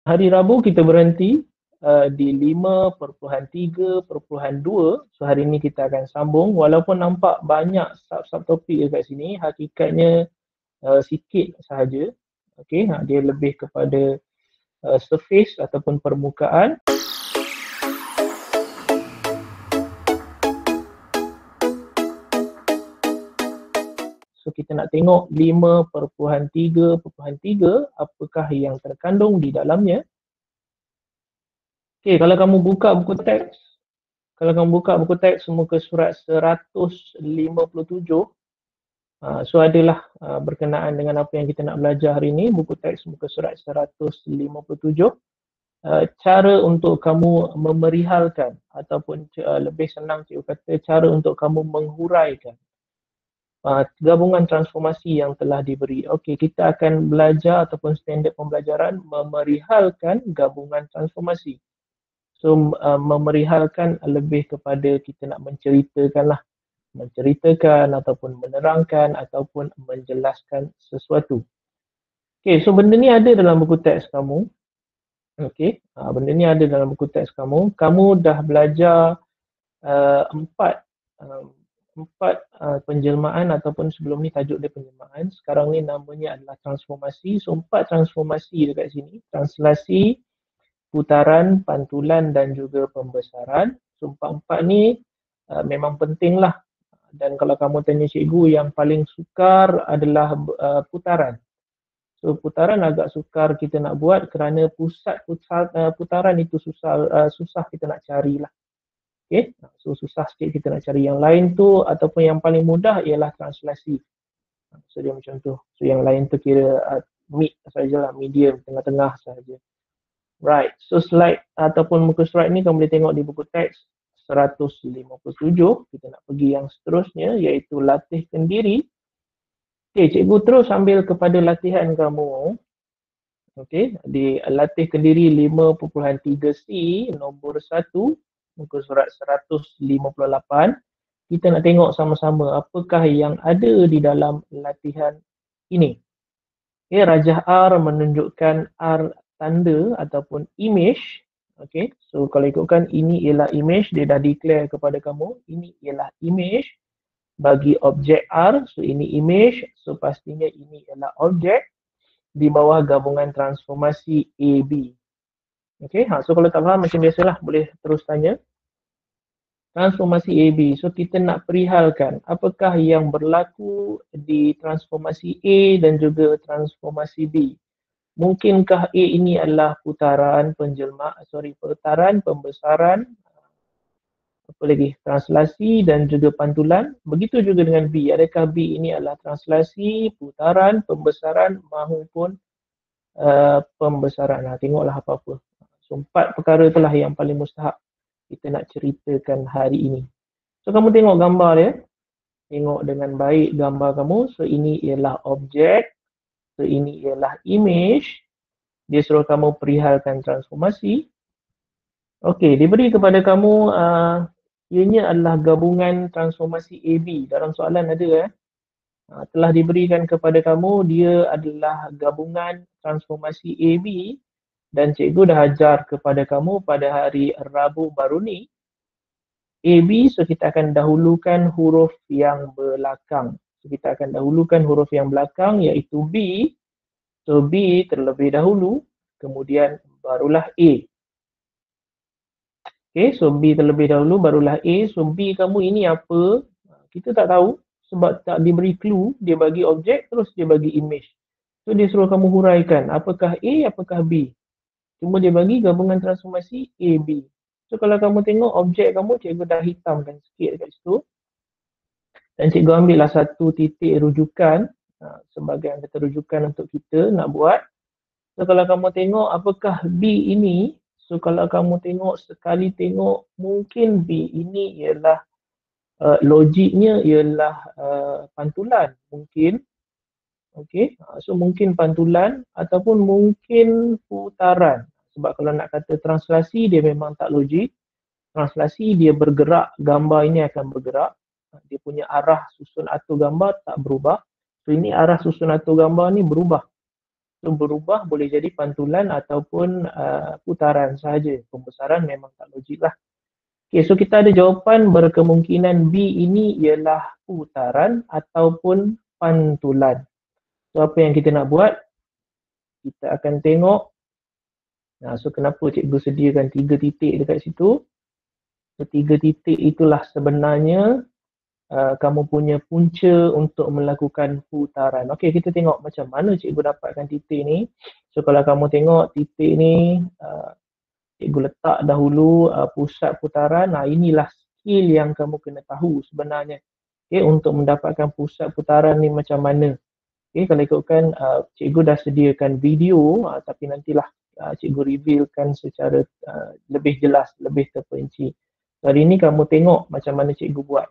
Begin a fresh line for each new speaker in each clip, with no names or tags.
Hari Rabu kita berhenti di 5.3.2. So hari ini kita akan sambung. Walaupun nampak banyak sub topik dekat sini, hakikatnya sikit sahaja. Okey, dia lebih kepada surface ataupun permukaan. So kita nak tengok 5.3.3 apakah yang terkandung di dalamnya. Okey, kalau kamu buka buku teks muka surat 157, so adalah berkenaan dengan apa yang kita nak belajar hari ini, buku teks muka surat 157. Cara untuk kamu memerihalkan ataupun lebih senang cikgu kata cara untuk kamu menghuraikan gabungan transformasi yang telah diberi. Okey, kita akan belajar ataupun standard pembelajaran memerihalkan gabungan transformasi. So memerihalkan lebih kepada kita nak menceritakan ataupun menerangkan ataupun menjelaskan sesuatu. Okey, so benda ni ada dalam buku teks kamu. Okey, benda ni ada dalam buku teks kamu. Kamu dah belajar empat penjelmaan ataupun sebelum ni tajuk dia penjelmaan. Sekarang ni namanya adalah transformasi. So 4 transformasi dekat sini. Translasi, putaran, pantulan dan juga pembesaran. So empat-empat ni memang penting lah. Dan kalau kamu tanya cikgu, yang paling sukar adalah putaran. So putaran agak sukar kita nak buat kerana pusat putaran itu susah kita nak carilah. Okay, so susah sikit kita nak cari. Yang lain tu ataupun yang paling mudah ialah translasi. So dia macam tu. So yang lain tu kira mid sajalah, medium, tengah-tengah sahaja. Right, so slide ataupun muka surat ni kamu boleh tengok di buku teks 157. Kita nak pergi yang seterusnya iaitu latih kendiri. Okay, cikgu terus ambil kepada latihan kamu. Okay, di latih kendiri 5.3C nombor 1 muka surat 158. Kita nak tengok sama-sama apakah yang ada di dalam latihan ini. Okay, rajah R menunjukkan R tanda ataupun image. Okay, so kalau ikutkan ini ialah image, dia dah declare kepada kamu, ini ialah image bagi objek R. So ini image, so pastinya ini ialah objek di bawah gabungan transformasi AB. Okay, so kalau tak faham macam biasalah boleh terus tanya. Transformasi AB, so kita nak perihalkan apakah yang berlaku di transformasi A dan juga transformasi B. Mungkinkah A ini adalah putaran, pembesaran, apa lagi, translasi dan juga pantulan. Begitu juga dengan B. Adakah B ini adalah translasi, putaran, pembesaran maupun pembesaran. Tengoklah apa-apa. So 4 perkara itulah yang paling mustahak kita nak ceritakan hari ini. So kamu tengok gambar dia. Tengok dengan baik gambar kamu. So ini ialah objek. So ini ialah image. Dia suruh kamu perihalkan transformasi. Okey, diberi kepada kamu ianya adalah gabungan transformasi AB. Dalam soalan ada telah diberikan kepada kamu, dia adalah gabungan transformasi AB dan cikgu dah ajar kepada kamu pada hari Rabu baru ni. AB, so kita akan dahulukan huruf yang belakang. So kita akan dahulukan huruf yang belakang iaitu B. So B terlebih dahulu, kemudian barulah A. Okay, so B terlebih dahulu, barulah A. So B kamu ini apa? Kita tak tahu sebab tak diberi clue. Dia bagi objek, terus dia bagi image. So dia suruh kamu huraikan apakah A, apakah B. Cuma dia bagi gabungan transformasi AB. So kalau kamu tengok objek kamu, cikgu dah hitamkan sikit dekat situ. Dan cikgu ambil lah satu titik rujukan sebagai yang kata rujukan untuk kita nak buat. So kalau kamu tengok apakah B ini, so kalau kamu tengok sekali tengok mungkin B ini ialah logiknya ialah pantulan mungkin. Okey, so mungkin pantulan ataupun mungkin putaran. Sebab kalau nak kata translasi dia memang tak logik. Translasi dia bergerak, gambar ini akan bergerak. Dia punya arah susun atur gambar tak berubah. So ini arah susun atur gambar ni berubah. So berubah boleh jadi pantulan ataupun putaran sahaja. Pembesaran memang tak logik lah. Okay, so kita ada jawapan berkemungkinan B ini ialah putaran ataupun pantulan. So apa yang kita nak buat? Kita akan tengok. Nah, so kenapa cikgu sediakan 3 titik dekat situ? So 3 titik itulah sebenarnya kamu punya punca untuk melakukan putaran. Okey, kita tengok macam mana cikgu dapatkan titik ni. So kalau kamu tengok titik ni, cikgu letak dahulu pusat putaran. Nah, inilah skill yang kamu kena tahu sebenarnya. Okay, untuk mendapatkan pusat putaran ni macam mana. Okay, kalau ikutkan cikgu dah sediakan video, tapi nantilah cikgu revealkan secara lebih jelas, lebih terperinci. Hari ini kamu tengok macam mana cikgu buat.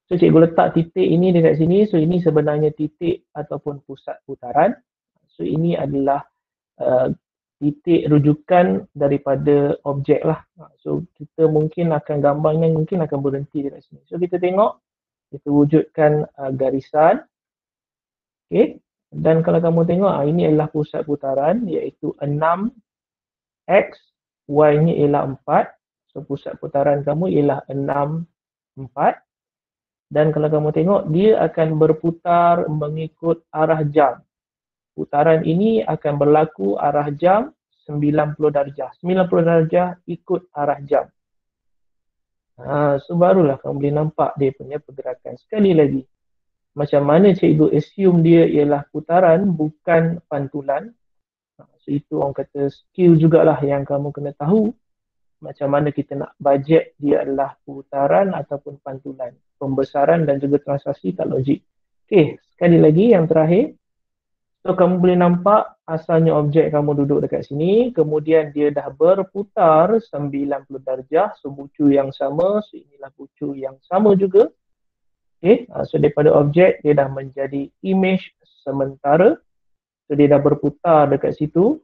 So cikgu letak titik ini dekat sini. So ini sebenarnya titik ataupun pusat putaran. So ini adalah titik rujukan daripada objek lah. So kita mungkin akan gambarnya mungkin akan berhenti dekat sini. So kita tengok, kita wujudkan garisan. Okay. Dan kalau kamu tengok ini adalah pusat putaran iaitu 6x, y-nya ialah 4. So pusat putaran kamu ialah 6, 4. Dan kalau kamu tengok, dia akan berputar mengikut arah jam. Putaran ini akan berlaku arah jam 90 darjah. 90 darjah ikut arah jam. So barulah kamu boleh nampak dia punya pergerakan. Sekali lagi, macam mana cikgu assume dia ialah putaran, bukan pantulan. So itu orang kata skill jugalah yang kamu kena tahu. Macam mana kita nak bajet dia adalah putaran ataupun pantulan. Pembesaran dan juga transaksi tak logik. Okey, sekali lagi yang terakhir. So kamu boleh nampak asalnya objek kamu duduk dekat sini. Kemudian dia dah berputar 90 darjah. So bucu yang sama. So inilah bucu yang sama juga. Okey, so daripada objek dia dah menjadi image sementara. So dia dah berputar dekat situ.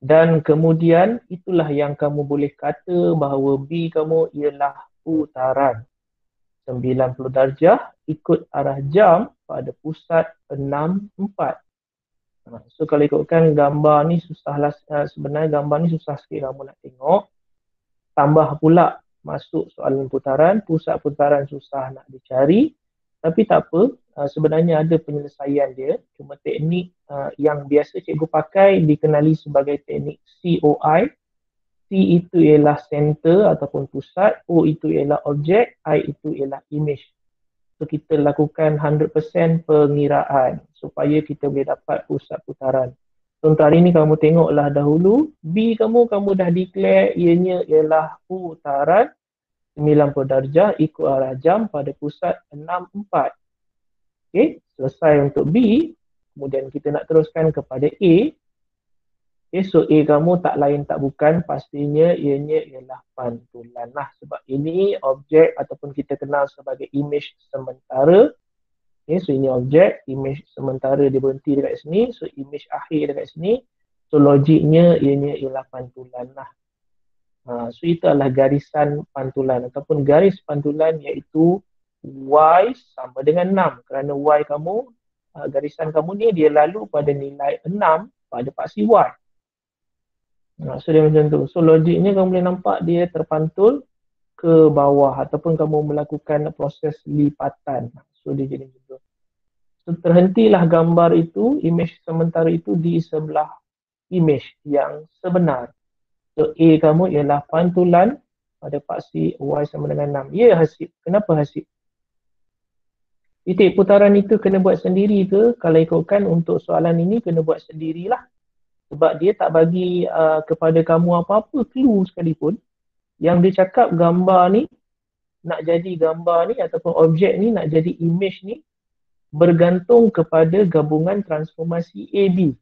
Dan kemudian itulah yang kamu boleh kata bahawa B kamu ialah putaran 90 darjah ikut arah jam pada pusat 6, 4. So kalau ikutkan gambar ni susahlah, sebenarnya gambar ni susah sikit kamu nak tengok. Tambah pula masuk soalan putaran, pusat putaran susah nak dicari. Tapi tak apa, sebenarnya ada penyelesaian dia. Cuma teknik yang biasa cikgu pakai dikenali sebagai teknik COI. C itu ialah center ataupun pusat, O itu ialah objek, I itu ialah image. So kita lakukan 100% pengiraan supaya kita boleh dapat pusat putaran. So untuk hari ni kamu tengoklah dahulu, B kamu dah declare ianya ialah putaran 90 darjah ikut arah jam pada pusat 6, 4. Okay, selesai untuk B. Kemudian kita nak teruskan kepada A. Okay, so A kamu tak lain tak bukan, pastinya ianya ialah pantulan lah. Sebab ini objek ataupun kita kenal sebagai image sementara. Okay, so ini objek, image sementara dia berhenti dekat sini. So image akhir dekat sini. So logiknya ianya ialah pantulan lah. So itu adalah garisan pantulan ataupun garis pantulan iaitu Y sama dengan 6 kerana Y kamu, garisan kamu ni dia lalu pada nilai 6 pada paksi Y. So dia macam tu. So logiknya kamu boleh nampak dia terpantul ke bawah ataupun kamu melakukan proses lipatan. So dia jadi macam tu. So terhentilah gambar itu, image sementara itu di sebelah image yang sebenar. So A kamu ialah pantulan pada paksi Y sama dengan 6. Ya Hasib. Kenapa Hasib? Titik putaran itu kena buat sendiri ke? Kalau ikutkan untuk soalan ini kena buat sendirilah. Sebab dia tak bagi kepada kamu apa-apa clue sekalipun. Yang dia cakap gambar ni, nak jadi gambar ni ataupun objek ni, nak jadi image ni bergantung kepada gabungan transformasi A-B.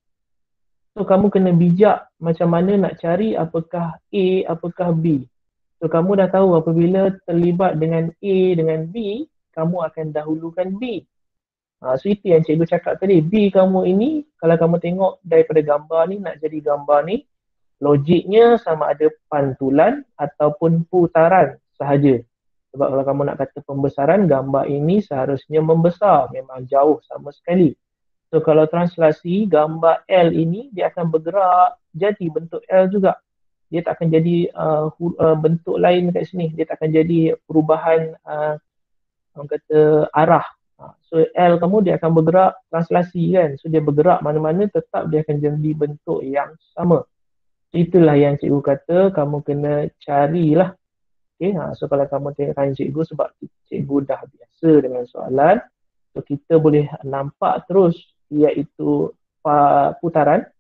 So kamu kena bijak macam mana nak cari apakah A, apakah B. So kamu dah tahu apabila terlibat dengan A dengan B, kamu akan dahulukan B. So itu yang cikgu cakap tadi. B kamu ini, kalau kamu tengok daripada gambar ni, nak jadi gambar ni, logiknya sama ada pantulan ataupun putaran sahaja. Sebab kalau kamu nak kata pembesaran, gambar ini seharusnya membesar. Memang jauh sama sekali. So kalau translasi, gambar L ini dia akan bergerak jadi bentuk L juga. Dia tak akan jadi bentuk lain kat sini. Dia tak akan jadi perubahan orang kata arah. So L kamu dia akan bergerak translasi kan. So dia bergerak mana-mana tetap dia akan jadi bentuk yang sama. So, itulah yang cikgu kata kamu kena carilah. Okay, so kalau kamu tanya cikgu sebab cikgu dah biasa dengan soalan, so kita boleh nampak terus iaitu putaran.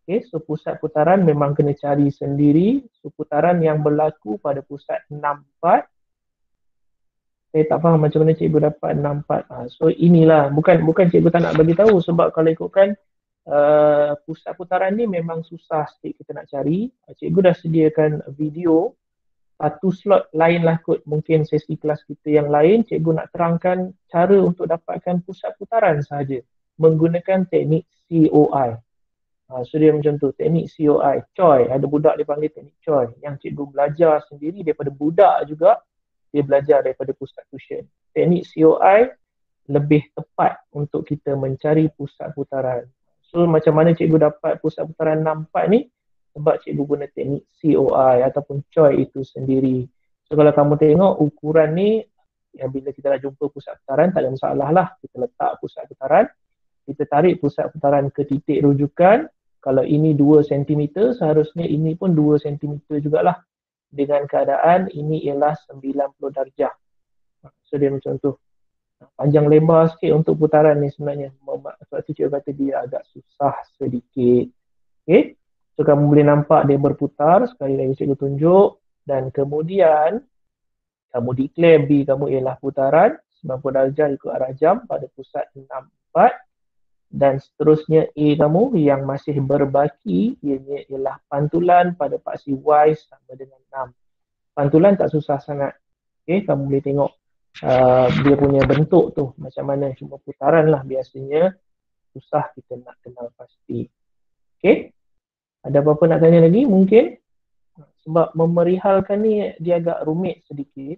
Okay, so pusat putaran memang kena cari sendiri. So putaran yang berlaku pada pusat 64. Saya tak faham macam mana cikgu dapat 64. So inilah, bukan cikgu tak nak bagi tahu sebab kalau ikutkan pusat putaran ni memang susah sikit kita nak cari. Cikgu dah sediakan video satu slot lain lah kot, mungkin sesi kelas kita yang lain, cikgu nak terangkan cara untuk dapatkan pusat putaran sahaja menggunakan teknik COI. So dia macam tu, teknik COI, COI, ada budak dia panggil teknik COI, yang cikgu belajar sendiri daripada budak juga, dia belajar daripada pusat tuition. Teknik COI lebih tepat untuk kita mencari pusat putaran. So macam mana cikgu dapat pusat putaran 64 ni? Sebab cikgu guna teknik COI ataupun COI itu sendiri. So kalau kamu tengok ukuran ni, ya, bila kita dah jumpa pusat putaran tak ada masalah lah. Kita letak pusat putaran, kita tarik pusat putaran ke titik rujukan. Kalau ini 2 cm, seharusnya ini pun 2 cm jugalah. Dengan keadaan ini ialah 90 darjah. So dia macam tu. Panjang lebar sikit untuk putaran ni sebenarnya. Sebab tu cikgu kata dia agak susah sedikit. Okay. So kamu boleh nampak dia berputar, sekali lagi cikgu tunjuk, dan kemudian kamu declare B kamu ialah putaran 90 darjah ikut arah jam pada pusat 64, dan seterusnya A kamu yang masih berbaki ianya ialah pantulan pada paksi Y sama dengan 6. Pantulan tak susah sangat. Okay, kamu boleh tengok dia punya bentuk tu macam mana, cuma putaran lah biasanya susah kita nak kenal pasti. Okay. Ada apa-apa nak tanya lagi mungkin? Sebab memerihalkan ni dia agak rumit sedikit.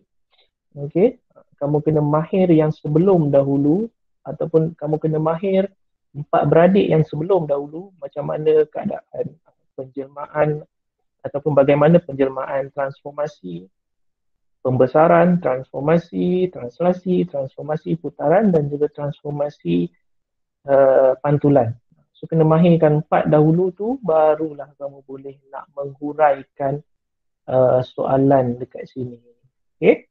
Okey, kamu kena mahir yang sebelum dahulu ataupun kamu kena mahir empat beradik yang sebelum dahulu, macam mana keadaan penjelmaan ataupun bagaimana penjelmaan transformasi, pembesaran, transformasi, translasi, transformasi putaran dan juga transformasi pantulan. So kena mahirkan 4 dahulu tu, barulah kamu boleh nak menghuraikan soalan dekat sini. Okay?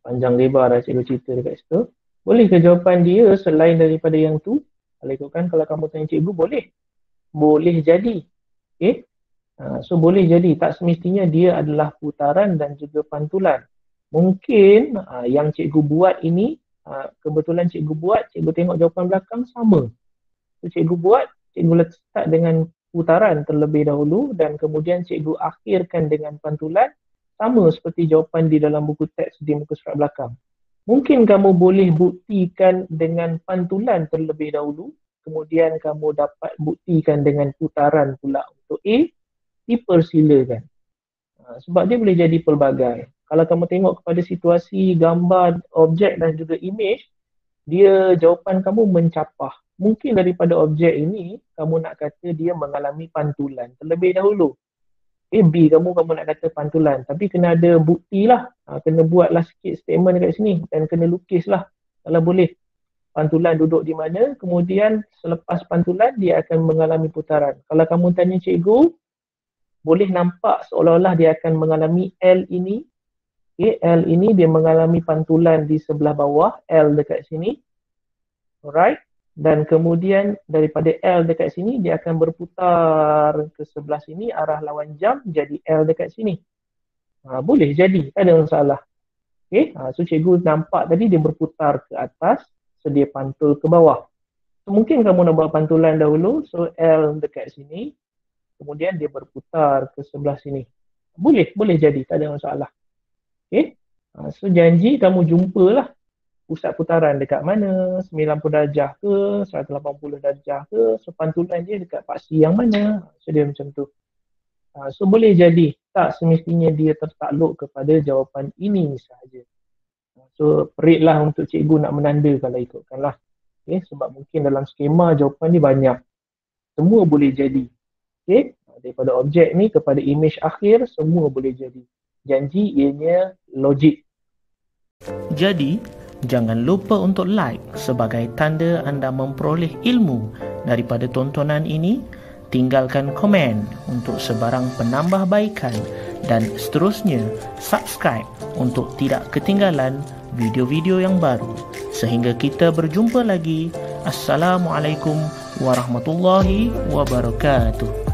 Panjang lebar dah cikgu cerita dekat situ. Boleh ke jawapan dia selain daripada yang tu? Kalau ikutkan, kalau kamu tanya cikgu, boleh. Boleh jadi. Okay? So boleh jadi, tak semestinya dia adalah putaran dan juga pantulan. Mungkin yang cikgu buat ini, kebetulan cikgu buat, cikgu tengok jawapan belakang sama. So, cikgu buat, cikgu letak dengan putaran terlebih dahulu dan kemudian cikgu akhirkan dengan pantulan, sama seperti jawapan di dalam buku teks di muka surat belakang. Mungkin kamu boleh buktikan dengan pantulan terlebih dahulu, kemudian kamu dapat buktikan dengan putaran pula untuk A, dipersilakan. Sebab dia boleh jadi pelbagai. Kalau kamu tengok kepada situasi, gambar, objek dan juga image, dia jawapan kamu mencapah. Mungkin daripada objek ini, kamu nak kata dia mengalami pantulan terlebih dahulu. B, kamu nak kata pantulan. Tapi kena ada bukti lah. Kena buatlah sikit statement dekat sini dan kena lukis lah. Kalau boleh. Pantulan duduk di mana, kemudian selepas pantulan, dia akan mengalami putaran. Kalau kamu tanya cikgu, boleh nampak seolah-olah dia akan mengalami L ini. Okay, L ini dia mengalami pantulan di sebelah bawah, L dekat sini. Alright. Dan kemudian daripada L dekat sini dia akan berputar ke sebelah sini arah lawan jam, jadi L dekat sini. Boleh jadi, tak ada masalah. Okay, so cikgu nampak tadi dia berputar ke atas, so dia pantul ke bawah. So mungkin kamu nak buat pantulan dahulu, so L dekat sini, kemudian dia berputar ke sebelah sini. Boleh jadi, tak ada masalah. Okay, so janji kamu jumpalah pusat putaran dekat mana, 90 darjah ke, 180 darjah ke, so pantulan dia dekat paksi yang mana, so dia macam tu. So boleh jadi, tak semestinya dia tertakluk kepada jawapan ini sahaja. So peritlah untuk cikgu nak menanda kalau ikutkanlah. Okay? Sebab mungkin dalam skema jawapan ni banyak. Semua boleh jadi. Okay? Daripada objek ni kepada image akhir, semua boleh jadi. Janji ianya logik.
Jadi, jangan lupa untuk like sebagai tanda anda memperoleh ilmu daripada tontonan ini. Tinggalkan komen untuk sebarang penambahbaikan dan seterusnya subscribe untuk tidak ketinggalan video-video yang baru. Sehingga kita berjumpa lagi. Assalamualaikum warahmatullahi wabarakatuh.